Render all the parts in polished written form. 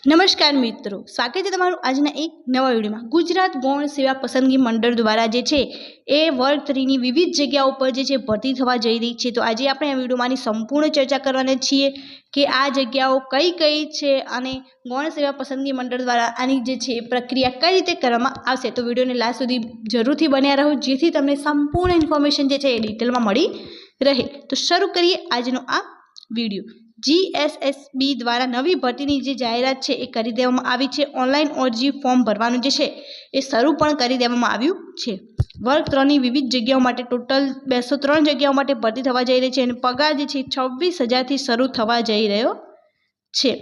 નમસ્કાર મિત્રો, સ્વાગત છે તમારું આજના એક નવા વિડીયોમાં। ગુજરાત ગૌણ સેવા પસંદગી મંડળ દ્વારા જે છે એ વર્ગ 3ની વિવિધ જગ્યાઓ પર જે છે ભરતી થવા જઈ રહી છે। તો આજે આપણે આ વિડીયોમાંની સંપૂર્ણ ચર્ચા કરવાના છીએ કે આ જગ્યાઓ કઈ કઈ છે અને ગૌણ સેવા પસંદગી મંડળ દ્વારા આની જે છે પ્રક્રિયા કઈ રીતે કરવામાં આવશે। તો વિડીયોને લાસ્ટ સુધી જરૂરથી બન્યા રહો જેથી તમને સંપૂર્ણ ઇન્ફોર્મેશન જે છે એ ડિટેલમાં મળી રહે। તો શરૂ કરીએ આજનો આ વિડીયો। GSSB દ્વારા નવી ભરતીની જે જાહેરાત છે એ કરી દેવામાં આવી છે। ઓનલાઈન અરજી ફોર્મ ભરવાનું જે છે એ શરૂ પણ કરી દેવામાં આવ્યું છે। વર્ગ 3ની વિવિધ જગ્યાઓ માટે ટોટલ 203 જગ્યાઓ માટે ભરતી થવા જઈ રહી છે અને પગાર જે છે 26,000થી શરૂ થવા જઈ રહ્યો છે।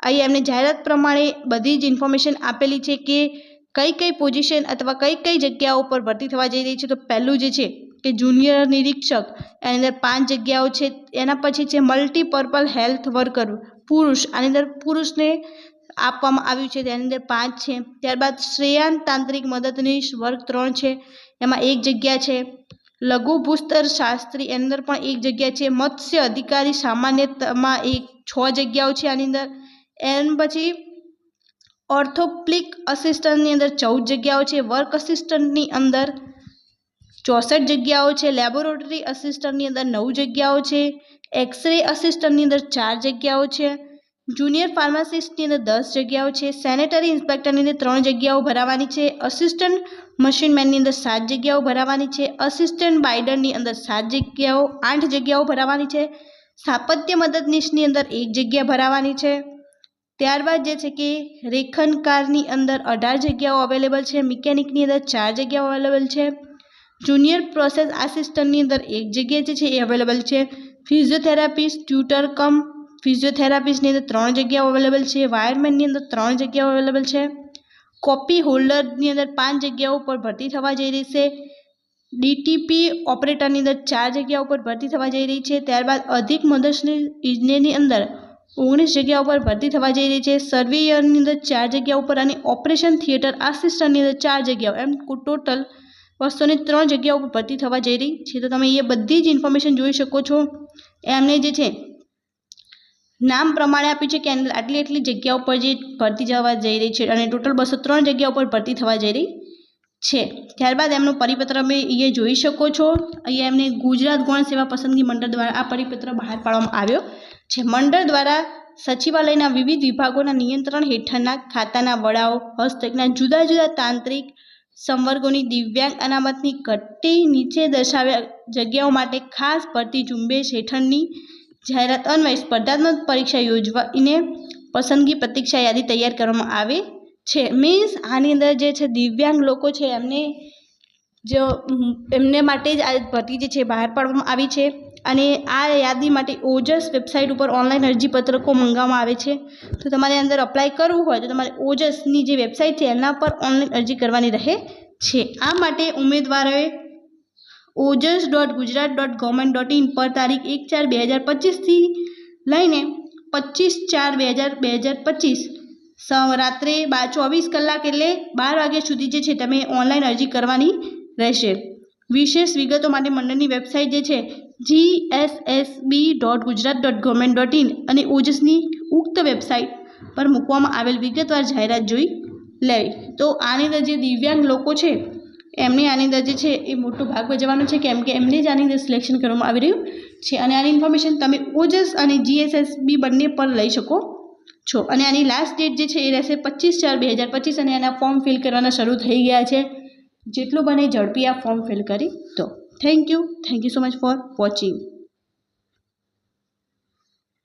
અહીં એમને જાહેરાત પ્રમાણે બધી જ ઇન્ફોર્મેશન આપેલી છે કે કઈ કઈ પોઝિશન અથવા કઈ કઈ જગ્યાઓ પર ભરતી થવા જઈ રહી છે। તો પહેલું જે છે કે જુનિયર નિરીક્ષક એની અંદર 5 જગ્યાઓ છે। એના પછી છે મલ્ટીપર્પલ હેલ્થ વર્કર પુરુષ, આની અંદર પુરુષને આપવામાં આવ્યું છે તેની અંદર 5 છે। ત્યારબાદ શ્રેયાન તાંત્રિક મદદનીશ વર્ગ 3 છે, એમાં 1 જગ્યા છે। લઘુ ભૂસ્તર શાસ્ત્રી એની અંદર પણ 1 જગ્યા છે। મત્સ્ય અધિકારી સામાન્યમાં 6 જગ્યાઓ છે આની અંદર। એન પછી ઓર્થોપ્લિક અસિસ્ટન્ટની અંદર 14 જગ્યાઓ છે। વર્ક અસિસ્ટન્ટની અંદર 64 જગ્યાઓ છે। લેબોરેટરી અસિસ્ટન્ટની અંદર 9 જગ્યાઓ છે। એક્સરે અસિસ્ટન્ટની અંદર 4 જગ્યાઓ છે। જુનિયર ફાર્માસિસ્ટની અંદર 10 જગ્યાઓ છે। સેનેટરી ઇન્સ્પેક્ટરની અંદર 3 જગ્યાઓ ભરાવાની છે। અસિસ્ટન્ટ મશીનમેનની અંદર 7 જગ્યાઓ ભરાવાની છે। અસિસ્ટન્ટ બાઇડરની અંદર 7 જગ્યાઓ 8 જગ્યાઓ ભરાવાની છે। સ્થાપત્ય મદદનીશની અંદર 1 જગ્યા ભરાવાની છે। ત્યારબાદ જે છે કે રેખનકારની અંદર 18 જગ્યાઓ અવેલેબલ છે। મિકેનિકની અંદર 4 જગ્યાઓ અવેલેબલ છે। જુનિયર પ્રોસેસ આસિસ્ટન્ટની અંદર 1 જગ્યા જે છે એ અવેલેબલ છે। ફિઝિયોથેરાપિસ્ટ ટ્યુટર કમ ફિઝિયોથેરાપિસ્ટની અંદર 3 જગ્યાઓ અવેલેબલ છે। વાયરમેનની અંદર 3 જગ્યાઓ અવેલેબલ છે। કોપી હોલ્ડરની અંદર 5 જગ્યાઓ પર ભરતી થવા જઈ રહી છે। ડીટીપી ઓપરેટરની અંદર 4 જગ્યાઓ પર ભરતી થવા જઈ રહી છે। ત્યારબાદ અધિક મદદની ઇજનેરની અંદર 19 જગ્યાઓ પર ભરતી થવા જઈ રહી છે। સર્વેયરની અંદર 4 જગ્યાઓ પર અને ઓપરેશન થિયેટર આસિસ્ટન્ટની અંદર 4 જગ્યાઓ, એમ ટોટલ 203 જગ્યાઓ પર ભરતી થવા જઈ રહી છે। તો તમે એ બધી જ ઇન્ફોર્મેશન જોઈ શકો છો। એમને જે છે નામ પ્રમાણે આપ્યું છે કે આટલી આટલી જગ્યાઓ પર જે ભરતી જવા જઈ રહી છે અને ટોટલ 203 જગ્યાઓ પર ભરતી થવા જઈ રહી છે। ત્યારબાદ એમનો પરિપત્ર અમે અહીંયા જોઈ શકો છો। અહીંયા એમને ગુજરાત ગૌણ સેવા પસંદગી મંડળ દ્વારા આ પરિપત્ર બહાર પાડવામાં આવ્યો છે। મંડળ દ્વારા સચિવાલયના વિવિધ વિભાગોના નિયંત્રણ હેઠળના ખાતાના વડાઓ હસ્તકના જુદા જુદા તાંત્રિક સંવર્ગોની દિવ્યાંગ અનામતની ઘટતી નીચે દર્શાવ્યા જગ્યાઓ માટે ખાસ ભરતી ઝુંબેશ હેઠળની જાહેરાત અન્વયે સ્પર્ધાત્મક પરીક્ષા યોજવાને પસંદગી પ્રતીક્ષા યાદી તૈયાર કરવામાં આવે છે। મીન્સ આની અંદર જે છે દિવ્યાંગ લોકો છે એમને માટે જ આ ભરતી જે છે બહાર પાડવામાં આવી છે અને આ યાદી માટે ઓજસ વેબસાઇટ ઉપર ઓનલાઈન અરજીપત્રકો મંગાવવામાં આવે છે। તો તમારે અંદર અપ્લાય કરવું હોય તો તમારે ઓજસની જે વેબસાઇટ છે એના પર ઓનલાઈન અરજી કરવાની રહે છે। આ માટે ઉમેદવારોએ ojas.gujarat.government.in પર તારીખ 1/4/2025થી લઈને 25/4/2025 રાત્રે 24 કલાક એટલે 12 વાગ્યા સુધી જે છે તમે ઓનલાઈન અરજી કરવાની રહેશે। વિશેષ વિગતો માટે મંડળની વેબસાઇટ જે છે gssb.gujarat.government.in અને ઓજસની ઉક્ત વેબસાઇટ પર મૂકવામાં આવેલ વિગતવાર જાહેરાત જોઈ લેવી। તો આની અંદર જે દિવ્યાંગ લોકો છે એમને આની અંદર જે છે એ મોટો ભાગ ભજવવાનો છે કેમ કે એમને જ આની અંદર સિલેક્શન કરવામાં આવી રહ્યું છે અને આની ઇન્ફોર્મેશન તમે ઓજસ અને GSSB બંને પર લઈ શકો છો। અને આની લાસ્ટ ડેટ જે છે એ રહેશે 25/4/2025 અને આના ફોર્મ ફિલ કરવાના શરૂ થઈ ગયા છે। જેટલું બને ઝડપી આ ફોર્મ ફિલ કરી દો। Thank you so much for watching.